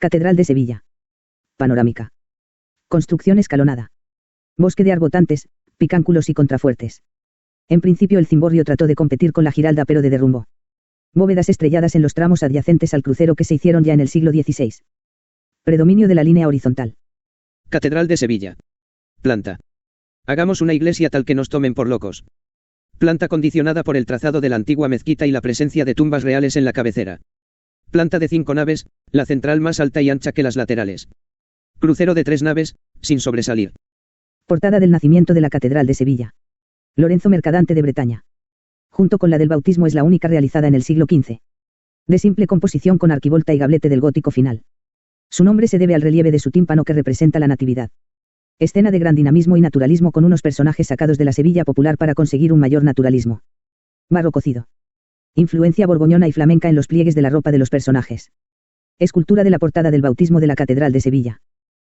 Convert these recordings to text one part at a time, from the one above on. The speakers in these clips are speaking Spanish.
Catedral de Sevilla. Panorámica. Construcción escalonada. Bosque de arbotantes, picánculos y contrafuertes. En principio el cimborrio trató de competir con la Giralda pero de derrumbo. Bóvedas estrelladas en los tramos adyacentes al crucero que se hicieron ya en el siglo XVI. Predominio de la línea horizontal. Catedral de Sevilla. Planta. Hagamos una iglesia tal que nos tomen por locos. Planta condicionada por el trazado de la antigua mezquita y la presencia de tumbas reales en la cabecera. Planta de 5 naves, la central más alta y ancha que las laterales. Crucero de 3 naves, sin sobresalir. Portada del nacimiento de la Catedral de Sevilla. Lorenzo Mercadante de Bretaña. Junto con la del bautismo es la única realizada en el siglo XV. De simple composición con arquivolta y gablete del gótico final. Su nombre se debe al relieve de su tímpano que representa la Natividad. Escena de gran dinamismo y naturalismo con unos personajes sacados de la Sevilla popular para conseguir un mayor naturalismo. Barro cocido. Influencia borgoñona y flamenca en los pliegues de la ropa de los personajes. Escultura de la portada del bautismo de la Catedral de Sevilla.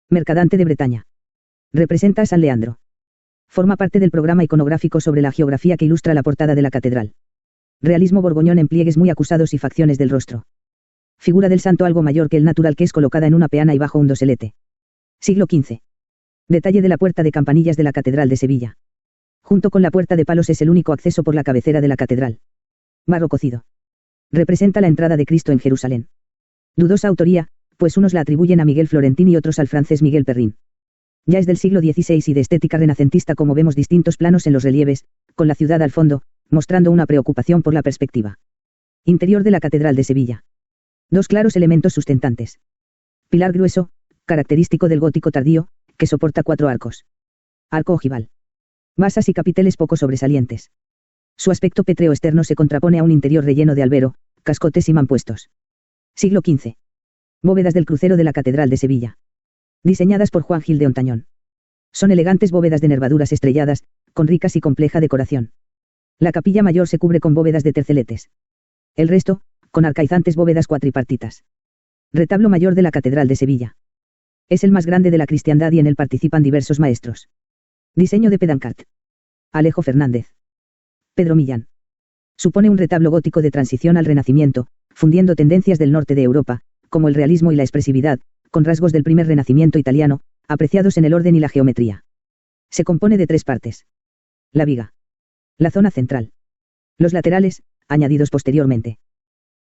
Mercadante de Bretaña. Representa a San Leandro. Forma parte del programa iconográfico sobre la geografía que ilustra la portada de la catedral. Realismo borgoñón en pliegues muy acusados y facciones del rostro. Figura del santo algo mayor que el natural que es colocada en una peana y bajo un doselete. Siglo XV. Detalle de la puerta de campanillas de la Catedral de Sevilla. Junto con la puerta de palos es el único acceso por la cabecera de la catedral. Barro cocido. Representa la entrada de Cristo en Jerusalén. Dudosa autoría, pues unos la atribuyen a Miguel Florentín y otros al francés Miguel Perrin. Ya es del siglo XVI y de estética renacentista como vemos distintos planos en los relieves, con la ciudad al fondo, mostrando una preocupación por la perspectiva. Interior de la Catedral de Sevilla. 2 claros elementos sustentantes. Pilar grueso, característico del gótico tardío, que soporta 4 arcos. Arco ojival. Basas y capiteles poco sobresalientes. Su aspecto pétreo externo se contrapone a un interior relleno de albero, cascotes y mampuestos. Siglo XV. Bóvedas del crucero de la Catedral de Sevilla. Diseñadas por Juan Gil de Ontañón. Son elegantes bóvedas de nervaduras estrelladas, con ricas y compleja decoración. La capilla mayor se cubre con bóvedas de terceletes. El resto, con arcaizantes bóvedas cuatripartitas. Retablo mayor de la Catedral de Sevilla. Es el más grande de la cristiandad y en él participan diversos maestros. Diseño de Pedancart. Alejo Fernández. Pedro Millán. Supone un retablo gótico de transición al Renacimiento, fundiendo tendencias del norte de Europa, como el realismo y la expresividad, con rasgos del primer Renacimiento italiano, apreciados en el orden y la geometría. Se compone de 3 partes. La viga. La zona central. Los laterales, añadidos posteriormente.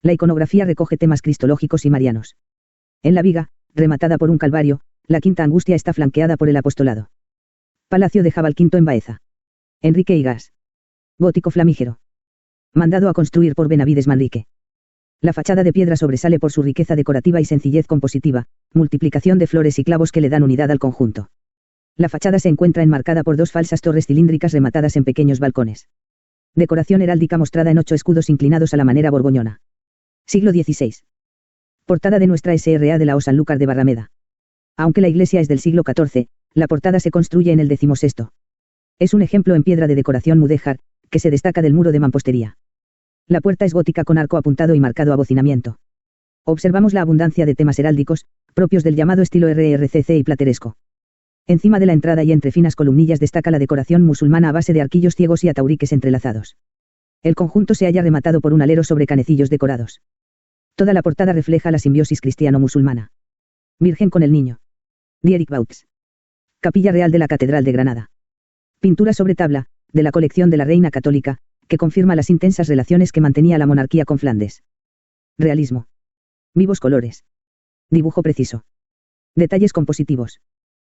La iconografía recoge temas cristológicos y marianos. En la viga, rematada por un calvario, la quinta angustia está flanqueada por el apostolado. Palacio de Jabalquinto en Baeza. Enrique Igas. Gótico flamígero. Mandado a construir por Benavides Manrique. La fachada de piedra sobresale por su riqueza decorativa y sencillez compositiva, multiplicación de flores y clavos que le dan unidad al conjunto. La fachada se encuentra enmarcada por 2 falsas torres cilíndricas rematadas en pequeños balcones. Decoración heráldica mostrada en 8 escudos inclinados a la manera borgoñona. Siglo XVI. Portada de Nuestra Sra de la O Sanlúcar de Barrameda. Aunque la iglesia es del siglo XIV, la portada se construye en el XVI. Es un ejemplo en piedra de decoración mudéjar, que se destaca del muro de mampostería. La puerta es gótica con arco apuntado y marcado abocinamiento. Observamos la abundancia de temas heráldicos, propios del llamado estilo RRCC y plateresco. Encima de la entrada y entre finas columnillas destaca la decoración musulmana a base de arquillos ciegos y atauriques entrelazados. El conjunto se halla rematado por un alero sobre canecillos decorados. Toda la portada refleja la simbiosis cristiano-musulmana. Virgen con el Niño. Dierik Baux. Capilla Real de la Catedral de Granada. Pintura sobre tabla, de la colección de la Reina Católica, que confirma las intensas relaciones que mantenía la monarquía con Flandes. Realismo. Vivos colores. Dibujo preciso. Detalles compositivos.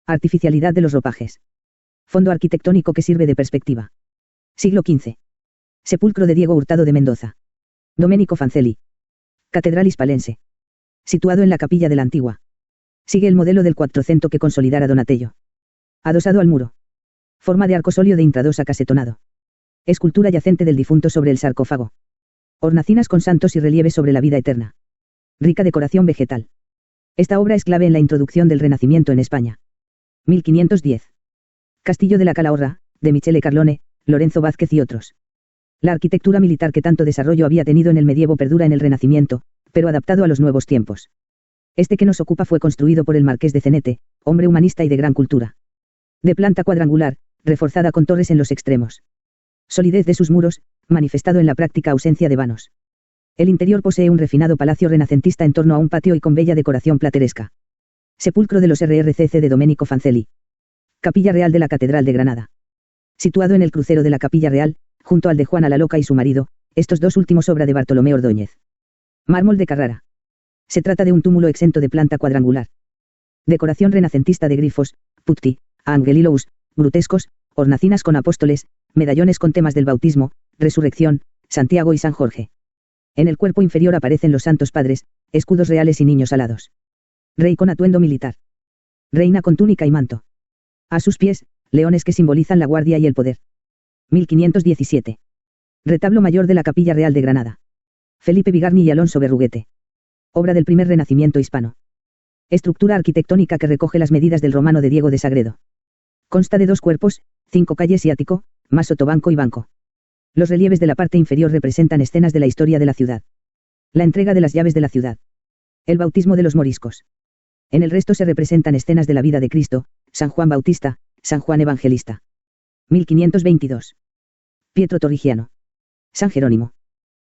Artificialidad de los ropajes. Fondo arquitectónico que sirve de perspectiva. Siglo XV. Sepulcro de Diego Hurtado de Mendoza. Domenico Fancelli. Catedral hispalense. Situado en la capilla de la Antigua. Sigue el modelo del Quattrocento que consolidara Donatello. Adosado al muro. Forma de arcosolio de intradosa casetonado. Escultura yacente del difunto sobre el sarcófago. Hornacinas con santos y relieves sobre la vida eterna. Rica decoración vegetal. Esta obra es clave en la introducción del Renacimiento en España. 1510. Castillo de la Calahorra, de Michele Carlone, Lorenzo Vázquez y otros. La arquitectura militar que tanto desarrollo había tenido en el medievo perdura en el Renacimiento, pero adaptado a los nuevos tiempos. Este que nos ocupa fue construido por el Marqués de Cenete, hombre humanista y de gran cultura. De planta cuadrangular, reforzada con torres en los extremos. Solidez de sus muros, manifestado en la práctica ausencia de vanos. El interior posee un refinado palacio renacentista en torno a un patio y con bella decoración plateresca. Sepulcro de los RRCC de Domenico Fancelli. Capilla Real de la Catedral de Granada. Situado en el crucero de la Capilla Real, junto al de Juana la Loca y su marido, estos dos últimos obra de Bartolomé Ordóñez. Mármol de Carrara. Se trata de un túmulo exento de planta cuadrangular. Decoración renacentista de grifos, putti, angelilos, grutescos, hornacinas con apóstoles, medallones con temas del bautismo, resurrección, Santiago y San Jorge. En el cuerpo inferior aparecen los santos padres, escudos reales y niños alados. Rey con atuendo militar. Reina con túnica y manto. A sus pies, leones que simbolizan la guardia y el poder. 1517. Retablo mayor de la Capilla Real de Granada. Felipe Bigarni y Alonso Berruguete. Obra del primer Renacimiento hispano. Estructura arquitectónica que recoge las medidas del romano de Diego de Sagredo. Consta de 2 cuerpos, 5 calles y ático, más sotobanco y banco. Los relieves de la parte inferior representan escenas de la historia de la ciudad. La entrega de las llaves de la ciudad. El bautismo de los moriscos. En el resto se representan escenas de la vida de Cristo, San Juan Bautista, San Juan Evangelista. 1522. Pietro Torrigiano. San Jerónimo.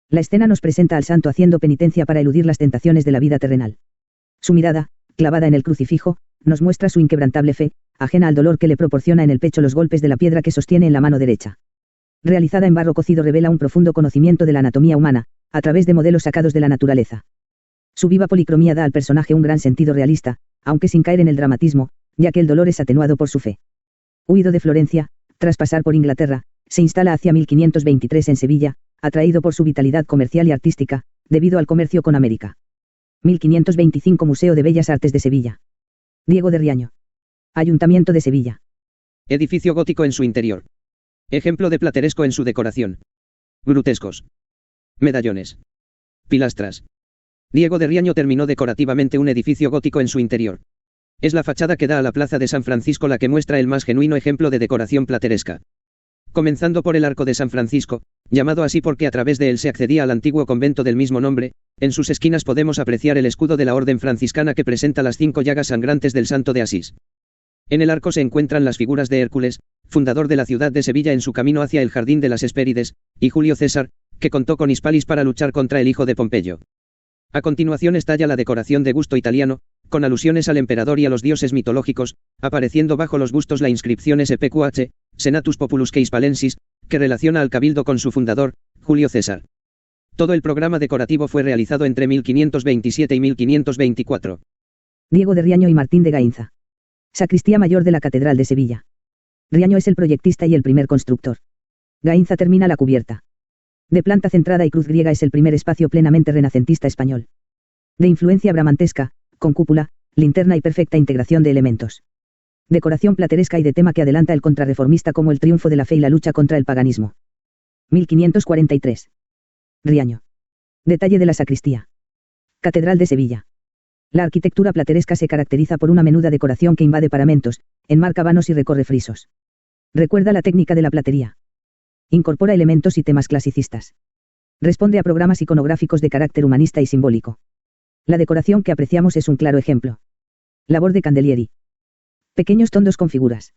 La escena nos presenta al santo haciendo penitencia para eludir las tentaciones de la vida terrenal. Su mirada, clavada en el crucifijo, nos muestra su inquebrantable fe, ajena al dolor que le proporciona en el pecho los golpes de la piedra que sostiene en la mano derecha. Realizada en barro cocido revela un profundo conocimiento de la anatomía humana, a través de modelos sacados de la naturaleza. Su viva policromía da al personaje un gran sentido realista, aunque sin caer en el dramatismo, ya que el dolor es atenuado por su fe. Huido de Florencia, tras pasar por Inglaterra, se instala hacia 1523 en Sevilla, atraído por su vitalidad comercial y artística, debido al comercio con América. 1525 Museo de Bellas Artes de Sevilla. Diego de Riaño. Ayuntamiento de Sevilla. Edificio gótico en su interior. Ejemplo de plateresco en su decoración. Grutescos. Medallones. Pilastras. Diego de Riaño terminó decorativamente un edificio gótico en su interior. Es la fachada que da a la plaza de San Francisco la que muestra el más genuino ejemplo de decoración plateresca. Comenzando por el Arco de San Francisco, llamado así porque a través de él se accedía al antiguo convento del mismo nombre, en sus esquinas podemos apreciar el escudo de la orden franciscana que presenta las 5 llagas sangrantes del Santo de Asís. En el arco se encuentran las figuras de Hércules, fundador de la ciudad de Sevilla en su camino hacia el Jardín de las Hespérides, y Julio César, que contó con Hispalis para luchar contra el hijo de Pompeyo. A continuación estalla la decoración de gusto italiano, con alusiones al emperador y a los dioses mitológicos, apareciendo bajo los bustos la inscripción SPQH, Senatus Populus que Hispalensis, que relaciona al cabildo con su fundador, Julio César. Todo el programa decorativo fue realizado entre 1527 y 1524. Diego de Riaño y Martín de Gainza. Sacristía mayor de la Catedral de Sevilla. Riaño es el proyectista y el primer constructor. Gainza termina la cubierta. De planta centrada y cruz griega es el primer espacio plenamente renacentista español. De influencia bramantesca, con cúpula, linterna y perfecta integración de elementos. Decoración plateresca y de tema que adelanta el contrarreformista como el triunfo de la fe y la lucha contra el paganismo. 1543. Riaño. Detalle de la sacristía. Catedral de Sevilla. La arquitectura plateresca se caracteriza por una menuda decoración que invade paramentos, enmarca vanos y recorre frisos. Recuerda la técnica de la platería. Incorpora elementos y temas clasicistas. Responde a programas iconográficos de carácter humanista y simbólico. La decoración que apreciamos es un claro ejemplo. Labor de Candelieri. Pequeños tondos con figuras.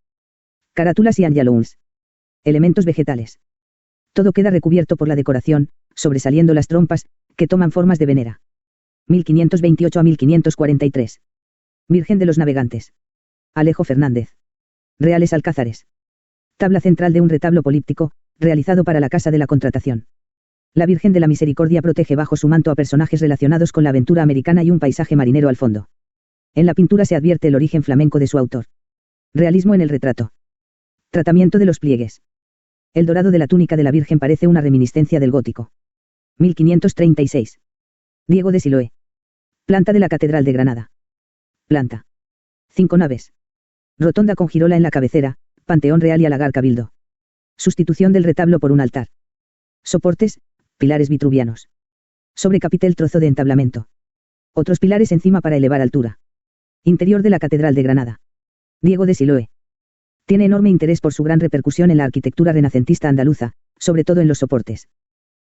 Carátulas y angeloons. Elementos vegetales. Todo queda recubierto por la decoración, sobresaliendo las trompas, que toman formas de venera. 1528 a 1543. Virgen de los Navegantes. Alejo Fernández. Reales Alcázares. Tabla central de un retablo políptico, realizado para la Casa de la Contratación. La Virgen de la Misericordia protege bajo su manto a personajes relacionados con la aventura americana y un paisaje marinero al fondo. En la pintura se advierte el origen flamenco de su autor. Realismo en el retrato. Tratamiento de los pliegues. El dorado de la túnica de la Virgen parece una reminiscencia del gótico. 1536. Diego de Siloé. Planta de la Catedral de Granada. Planta. 5 naves. Rotonda con girola en la cabecera, Panteón Real y Alagar Cabildo. Sustitución del retablo por un altar. Soportes, pilares vitruvianos. Sobre capitel trozo de entablamento. Otros pilares encima para elevar altura. Interior de la Catedral de Granada. Diego de Siloé. Tiene enorme interés por su gran repercusión en la arquitectura renacentista andaluza, sobre todo en los soportes.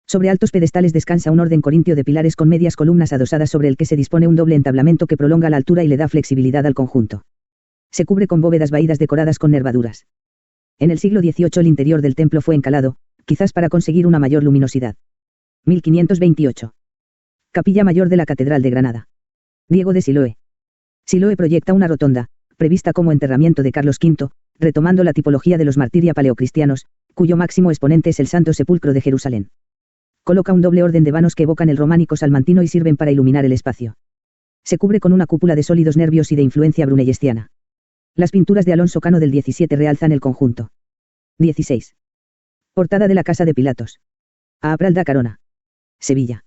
Sobre altos pedestales descansa un orden corintio de pilares con medias columnas adosadas sobre el que se dispone un doble entablamento que prolonga la altura y le da flexibilidad al conjunto. Se cubre con bóvedas vaídas decoradas con nervaduras. En el siglo XVIII el interior del templo fue encalado, quizás para conseguir una mayor luminosidad. 1528. Capilla Mayor de la Catedral de Granada. Diego de Siloé. Siloé proyecta una rotonda, prevista como enterramiento de Carlos V, retomando la tipología de los martiria paleocristianos, cuyo máximo exponente es el Santo Sepulcro de Jerusalén. Coloca un doble orden de vanos que evocan el románico salmantino y sirven para iluminar el espacio. Se cubre con una cúpula de sólidos nervios y de influencia brunellestiana. Las pinturas de Alonso Cano del 17 realzan el conjunto. 16. Portada de la Casa de Pilatos. A Pral da Carona. Sevilla.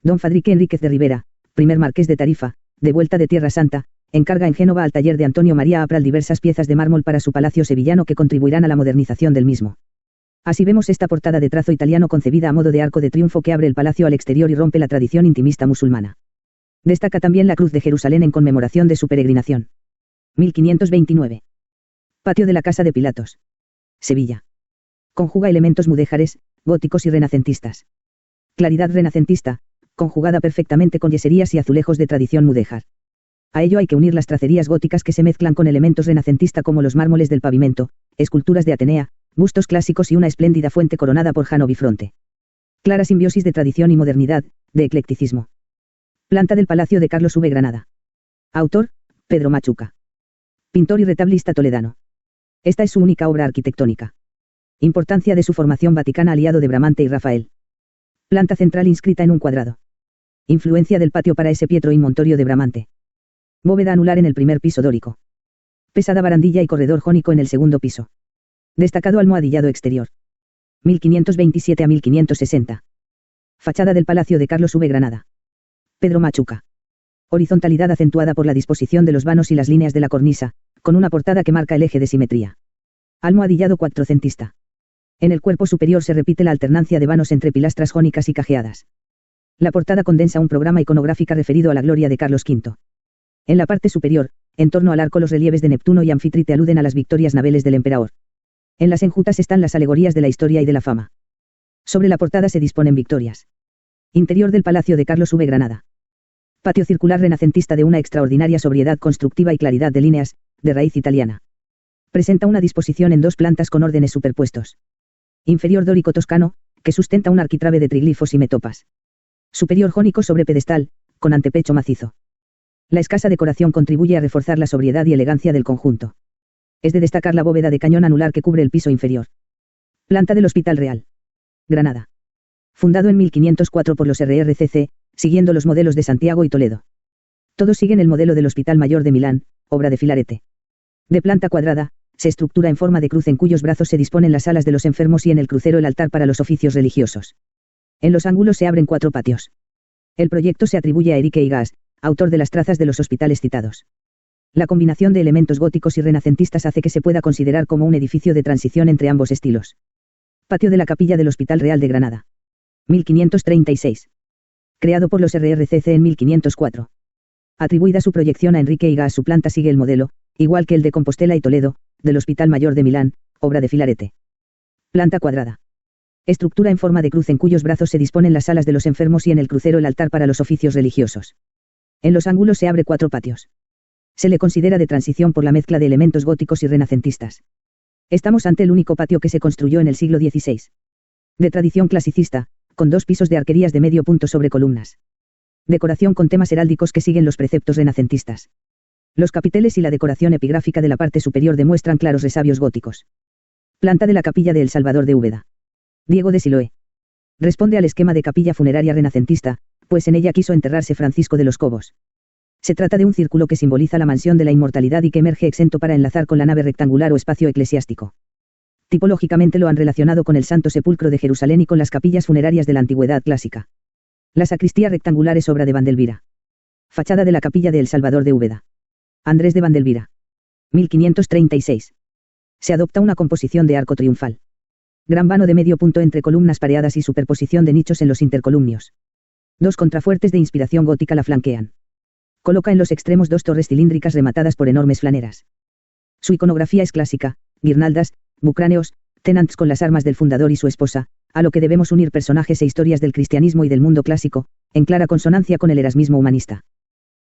Don Fadrique Enríquez de Rivera, primer marqués de Tarifa, de vuelta de Tierra Santa, encarga en Génova al taller de Antonio María Apral diversas piezas de mármol para su palacio sevillano que contribuirán a la modernización del mismo. Así vemos esta portada de trazo italiano concebida a modo de arco de triunfo que abre el palacio al exterior y rompe la tradición intimista musulmana. Destaca también la Cruz de Jerusalén en conmemoración de su peregrinación. 1529. Patio de la Casa de Pilatos. Sevilla. Conjuga elementos mudéjares, góticos y renacentistas. Claridad renacentista, conjugada perfectamente con yeserías y azulejos de tradición mudéjar. A ello hay que unir las tracerías góticas que se mezclan con elementos renacentista como los mármoles del pavimento, esculturas de Atenea, bustos clásicos y una espléndida fuente coronada por Jano Bifronte. Clara simbiosis de tradición y modernidad, de eclecticismo. Planta del Palacio de Carlos V. Granada. Autor, Pedro Machuca. Pintor y retablista toledano. Esta es su única obra arquitectónica. Importancia de su formación vaticana aliado de Bramante y Rafael. Planta central inscrita en un cuadrado. Influencia del patio para ese Pietro in Montorio de Bramante. Bóveda anular en el primer piso dórico. Pesada barandilla y corredor jónico en el segundo piso. Destacado almohadillado exterior. 1527 a 1560. Fachada del Palacio de Carlos V. Granada. Pedro Machuca. Horizontalidad acentuada por la disposición de los vanos y las líneas de la cornisa, con una portada que marca el eje de simetría. Almohadillado cuatrocentista. En el cuerpo superior se repite la alternancia de vanos entre pilastras jónicas y cajeadas. La portada condensa un programa iconográfico referido a la gloria de Carlos V. En la parte superior, en torno al arco los relieves de Neptuno y Anfítrite aluden a las victorias naveles del emperador. En las enjutas están las alegorías de la historia y de la fama. Sobre la portada se disponen victorias. Interior del Palacio de Carlos V. Granada. Patio circular renacentista de una extraordinaria sobriedad constructiva y claridad de líneas, de raíz italiana. Presenta una disposición en dos plantas con órdenes superpuestos. Inferior dórico toscano, que sustenta un arquitrabe de triglifos y metopas. Superior jónico sobre pedestal, con antepecho macizo. La escasa decoración contribuye a reforzar la sobriedad y elegancia del conjunto. Es de destacar la bóveda de cañón anular que cubre el piso inferior. Planta del Hospital Real. Granada. Fundado en 1504 por los RRCC, siguiendo los modelos de Santiago y Toledo. Todos siguen el modelo del Hospital Mayor de Milán, obra de Filarete. De planta cuadrada, se estructura en forma de cruz en cuyos brazos se disponen las salas de los enfermos y en el crucero el altar para los oficios religiosos. En los ángulos se abren 4 patios. El proyecto se atribuye a Enrique Igas, autor de las trazas de los hospitales citados. La combinación de elementos góticos y renacentistas hace que se pueda considerar como un edificio de transición entre ambos estilos. Patio de la Capilla del Hospital Real de Granada. 1536. Creado por los RRCC en 1504. Atribuida su proyección a Enrique Igas, su planta sigue el modelo, igual que el de Compostela y Toledo, del Hospital Mayor de Milán, obra de Filarete. Planta cuadrada. Estructura en forma de cruz en cuyos brazos se disponen las salas de los enfermos y en el crucero el altar para los oficios religiosos. En los ángulos se abre 4 patios. Se le considera de transición por la mezcla de elementos góticos y renacentistas. Estamos ante el único patio que se construyó en el siglo XVI. De tradición clasicista, con 2 pisos de arquerías de medio punto sobre columnas. Decoración con temas heráldicos que siguen los preceptos renacentistas. Los capiteles y la decoración epigráfica de la parte superior demuestran claros resabios góticos. Planta de la Capilla de El Salvador de Úbeda. Diego de Siloé. Responde al esquema de capilla funeraria renacentista, pues en ella quiso enterrarse Francisco de los Cobos. Se trata de un círculo que simboliza la mansión de la inmortalidad y que emerge exento para enlazar con la nave rectangular o espacio eclesiástico. Tipológicamente lo han relacionado con el Santo Sepulcro de Jerusalén y con las capillas funerarias de la antigüedad clásica. La sacristía rectangular es obra de Vandelvira. Fachada de la Capilla de El Salvador de Úbeda. Andrés de Vandelvira. 1536. Se adopta una composición de arco triunfal. Gran vano de medio punto entre columnas pareadas y superposición de nichos en los intercolumnios. 2 contrafuertes de inspiración gótica la flanquean. Coloca en los extremos 2 torres cilíndricas rematadas por enormes flaneras. Su iconografía es clásica, guirnaldas, bucráneos, tenants con las armas del fundador y su esposa, a lo que debemos unir personajes e historias del cristianismo y del mundo clásico, en clara consonancia con el erasmismo humanista.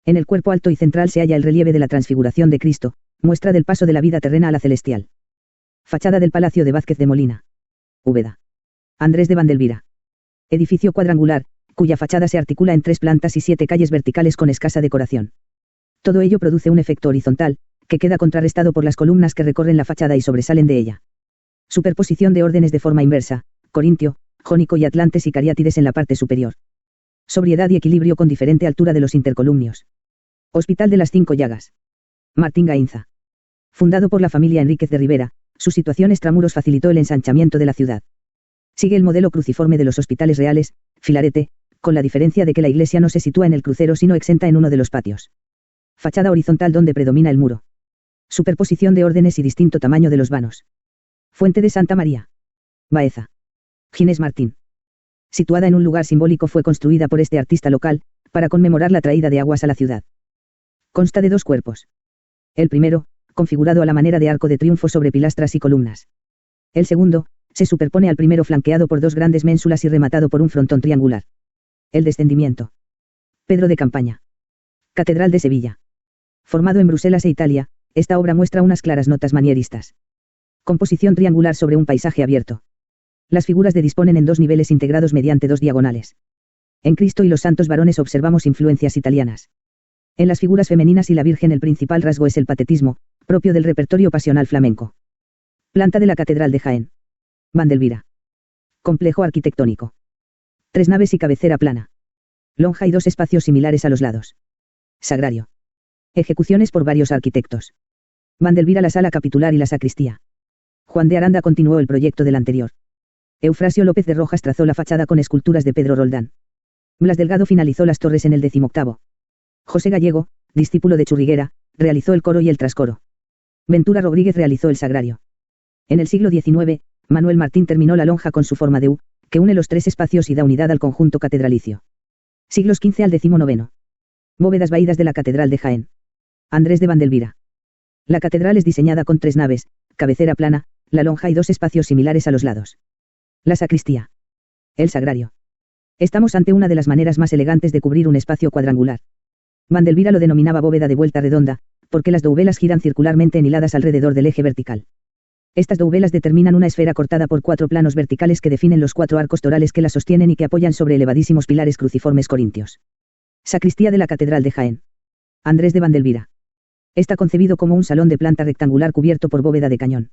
En el cuerpo alto y central se halla el relieve de la transfiguración de Cristo, muestra del paso de la vida terrena a la celestial. Fachada del Palacio de Vázquez de Molina. Úbeda. Andrés de Vandelvira. Edificio cuadrangular, cuya fachada se articula en 3 plantas y 7 calles verticales con escasa decoración. Todo ello produce un efecto horizontal, que queda contrarrestado por las columnas que recorren la fachada y sobresalen de ella. Superposición de órdenes de forma inversa, corintio, jónico y atlantes y cariátides en la parte superior. Sobriedad y equilibrio con diferente altura de los intercolumnios. Hospital de las 5 Llagas. Martín Gainza. Fundado por la familia Enríquez de Rivera, su situación extramuros facilitó el ensanchamiento de la ciudad. Sigue el modelo cruciforme de los hospitales reales, filarete, con la diferencia de que la iglesia no se sitúa en el crucero sino exenta en uno de los patios. Fachada horizontal donde predomina el muro. Superposición de órdenes y distinto tamaño de los vanos. Fuente de Santa María. Baeza. Ginés Martín. Situada en un lugar simbólico, fue construida por este artista local, para conmemorar la traída de aguas a la ciudad. Consta de 2 cuerpos. El primero, configurado a la manera de arco de triunfo sobre pilastras y columnas. El segundo, se superpone al primero flanqueado por 2 grandes ménsulas y rematado por un frontón triangular. El descendimiento. Pedro de Campaña. Catedral de Sevilla. Formado en Bruselas e Italia, esta obra muestra unas claras notas manieristas. Composición triangular sobre un paisaje abierto. Las figuras disponen en 2 niveles integrados mediante 2 diagonales. En Cristo y los santos varones observamos influencias italianas. En las figuras femeninas y la Virgen el principal rasgo es el patetismo, propio del repertorio pasional flamenco. Planta de la Catedral de Jaén. Vandelvira. Complejo arquitectónico. 3 naves y cabecera plana. Lonja y 2 espacios similares a los lados. Sagrario. Ejecuciones por varios arquitectos. Vandelvira la sala capitular y la sacristía. Juan de Aranda continuó el proyecto del anterior. Eufrasio López de Rojas trazó la fachada con esculturas de Pedro Roldán. Blas Delgado finalizó las torres en el 18º. José Gallego, discípulo de Churriguera, realizó el coro y el trascoro. Ventura Rodríguez realizó el sagrario. En el siglo XIX, Manuel Martín terminó la lonja con su forma de U, que une los 3 espacios y da unidad al conjunto catedralicio. Siglos XV al XIX. Bóvedas vaídas de la Catedral de Jaén. Andrés de Vandelvira. La catedral es diseñada con 3 naves, cabecera plana, la lonja y 2 espacios similares a los lados. La sacristía. El sagrario. Estamos ante una de las maneras más elegantes de cubrir un espacio cuadrangular. Vandelvira lo denominaba bóveda de vuelta redonda, porque las douvelas giran circularmente enhiladas alrededor del eje vertical. Estas douvelas determinan una esfera cortada por 4 planos verticales que definen los 4 arcos torales que la sostienen y que apoyan sobre elevadísimos pilares cruciformes corintios. Sacristía de la Catedral de Jaén. Andrés de Vandelvira. Está concebido como un salón de planta rectangular cubierto por bóveda de cañón.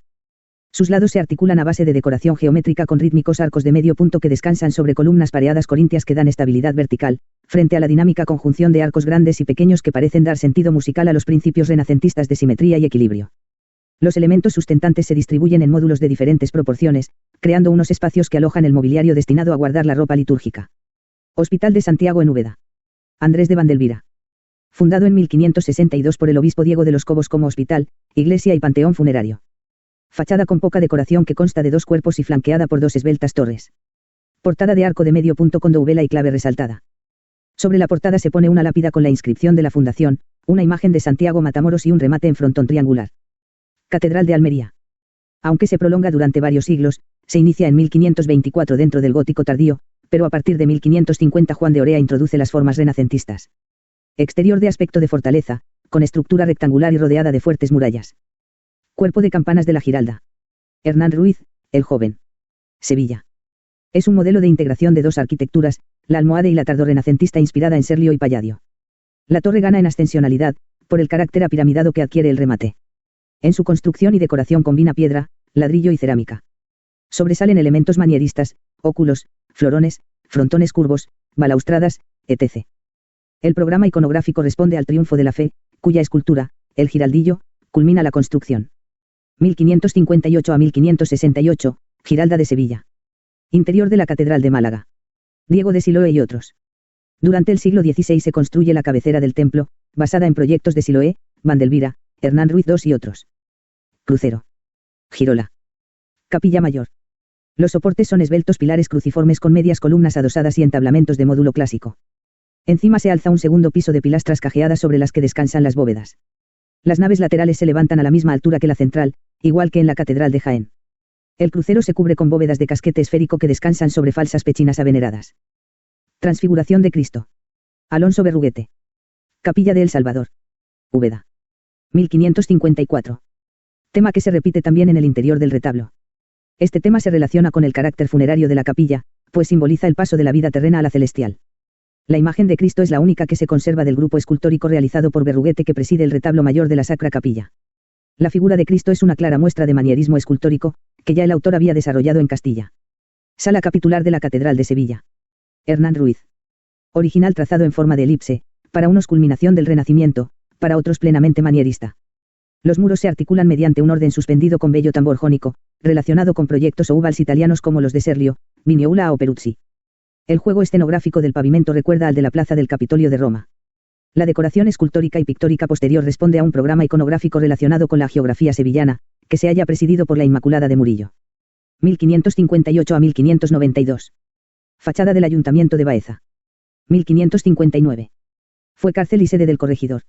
Sus lados se articulan a base de decoración geométrica con rítmicos arcos de medio punto que descansan sobre columnas pareadas corintias que dan estabilidad vertical, frente a la dinámica conjunción de arcos grandes y pequeños que parecen dar sentido musical a los principios renacentistas de simetría y equilibrio. Los elementos sustentantes se distribuyen en módulos de diferentes proporciones, creando unos espacios que alojan el mobiliario destinado a guardar la ropa litúrgica. Hospital de Santiago en Úbeda. Andrés de Vandelvira. Fundado en 1562 por el obispo Diego de los Cobos como hospital, iglesia y panteón funerario. Fachada con poca decoración que consta de 2 cuerpos y flanqueada por 2 esbeltas torres. Portada de arco de medio punto con douvela y clave resaltada. Sobre la portada se pone una lápida con la inscripción de la fundación, una imagen de Santiago Matamoros y un remate en frontón triangular. Catedral de Almería. Aunque se prolonga durante varios siglos, se inicia en 1524 dentro del gótico tardío, pero a partir de 1550 Juan de Orea introduce las formas renacentistas. Exterior de aspecto de fortaleza, con estructura rectangular y rodeada de fuertes murallas. Cuerpo de campanas de la Giralda. Hernán Ruiz, el joven. Sevilla. Es un modelo de integración de 2 arquitecturas, la almohade y la tardorrenacentista inspirada en Serlio y Palladio. La torre gana en ascensionalidad, por el carácter apiramidado que adquiere el remate. En su construcción y decoración combina piedra, ladrillo y cerámica. Sobresalen elementos manieristas, óculos, florones, frontones curvos, balaustradas, etc. El programa iconográfico responde al triunfo de la fe, cuya escultura, el giraldillo, culmina la construcción. 1558 a 1568, Giralda de Sevilla. Interior de la Catedral de Málaga. Diego de Siloé y otros. Durante el siglo XVI se construye la cabecera del templo, basada en proyectos de Siloé, Vandelvira, Hernán Ruiz II y otros. Crucero. Girola. Capilla Mayor. Los soportes son esbeltos pilares cruciformes con medias columnas adosadas y entablamentos de módulo clásico. Encima se alza un segundo piso de pilastras cajeadas sobre las que descansan las bóvedas. Las naves laterales se levantan a la misma altura que la central, igual que en la Catedral de Jaén. El crucero se cubre con bóvedas de casquete esférico que descansan sobre falsas pechinas aveneradas. Transfiguración de Cristo. Alonso Berruguete. Capilla de El Salvador. Úbeda. 1554. Tema que se repite también en el interior del retablo. Este tema se relaciona con el carácter funerario de la capilla, pues simboliza el paso de la vida terrena a la celestial. La imagen de Cristo es la única que se conserva del grupo escultórico realizado por Berruguete que preside el retablo mayor de la Sacra Capilla. La figura de Cristo es una clara muestra de manierismo escultórico, que ya el autor había desarrollado en Castilla. Sala capitular de la Catedral de Sevilla. Hernán Ruiz. Original trazado en forma de elipse, para unos culminación del Renacimiento, para otros plenamente manierista. Los muros se articulan mediante un orden suspendido con bello tambor jónico, relacionado con proyectos o uvals italianos como los de Serlio, Vignola o Peruzzi. El juego escenográfico del pavimento recuerda al de la Plaza del Capitolio de Roma. La decoración escultórica y pictórica posterior responde a un programa iconográfico relacionado con la geografía sevillana, que se halla presidido por la Inmaculada de Murillo. 1558 a 1592. Fachada del Ayuntamiento de Baeza. 1559. Fue cárcel y sede del corregidor.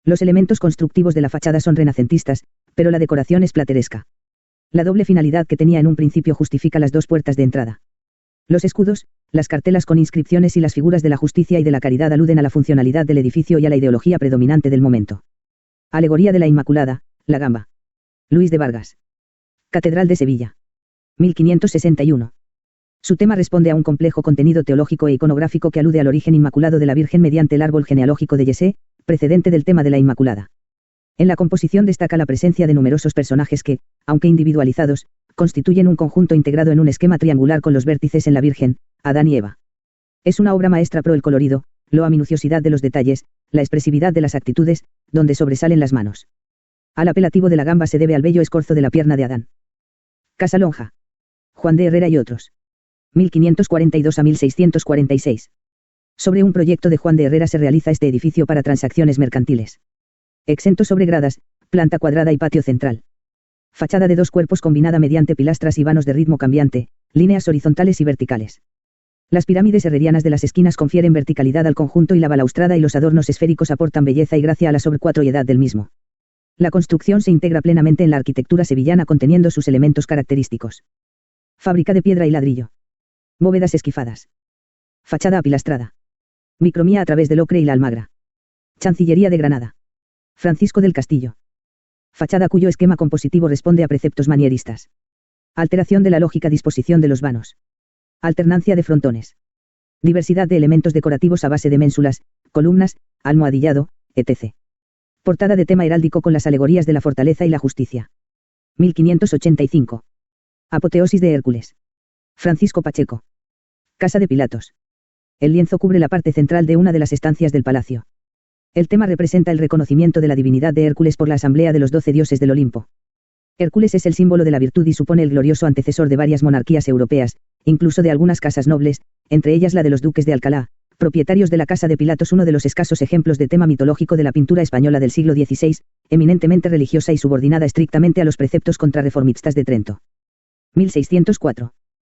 Los elementos constructivos de la fachada son renacentistas, pero la decoración es plateresca. La doble finalidad que tenía en un principio justifica las dos puertas de entrada. Los escudos, las cartelas con inscripciones y las figuras de la justicia y de la caridad aluden a la funcionalidad del edificio y a la ideología predominante del momento. Alegoría de la Inmaculada, la Gamba. Luis de Vargas. Catedral de Sevilla. 1561. Su tema responde a un complejo contenido teológico e iconográfico que alude al origen inmaculado de la Virgen mediante el árbol genealógico de Yesé, precedente del tema de la Inmaculada. En la composición destaca la presencia de numerosos personajes que, aunque individualizados, constituyen un conjunto integrado en un esquema triangular con los vértices en la Virgen, Adán y Eva. Es una obra maestra pro el colorido, la minuciosidad de los detalles, la expresividad de las actitudes, donde sobresalen las manos. Al apelativo de la gamba se debe al bello escorzo de la pierna de Adán. Casa Lonja. Juan de Herrera y otros. 1542 a 1646. Sobre un proyecto de Juan de Herrera se realiza este edificio para transacciones mercantiles. Exento sobre gradas, planta cuadrada y patio central. Fachada de dos cuerpos combinada mediante pilastras y vanos de ritmo cambiante, líneas horizontales y verticales. Las pirámides herrerianas de las esquinas confieren verticalidad al conjunto y la balaustrada y los adornos esféricos aportan belleza y gracia a la sobrecuatroyedad del mismo. La construcción se integra plenamente en la arquitectura sevillana conteniendo sus elementos característicos. Fábrica de piedra y ladrillo. Bóvedas esquifadas. Fachada apilastrada. Bicromía a través del ocre y la almagra. Chancillería de Granada. Francisco del Castillo. Fachada cuyo esquema compositivo responde a preceptos manieristas. Alteración de la lógica disposición de los vanos. Alternancia de frontones. Diversidad de elementos decorativos a base de ménsulas, columnas, almohadillado, etc. Portada de tema heráldico con las alegorías de la fortaleza y la justicia. 1585. Apoteosis de Hércules. Francisco Pacheco. Casa de Pilatos. El lienzo cubre la parte central de una de las estancias del palacio. El tema representa el reconocimiento de la divinidad de Hércules por la asamblea de los 12 dioses del Olimpo. Hércules es el símbolo de la virtud y supone el glorioso antecesor de varias monarquías europeas, incluso de algunas casas nobles, entre ellas la de los duques de Alcalá, propietarios de la Casa de Pilatos, uno de los escasos ejemplos de tema mitológico de la pintura española del siglo XVI, eminentemente religiosa y subordinada estrictamente a los preceptos contrarreformistas de Trento. 1604.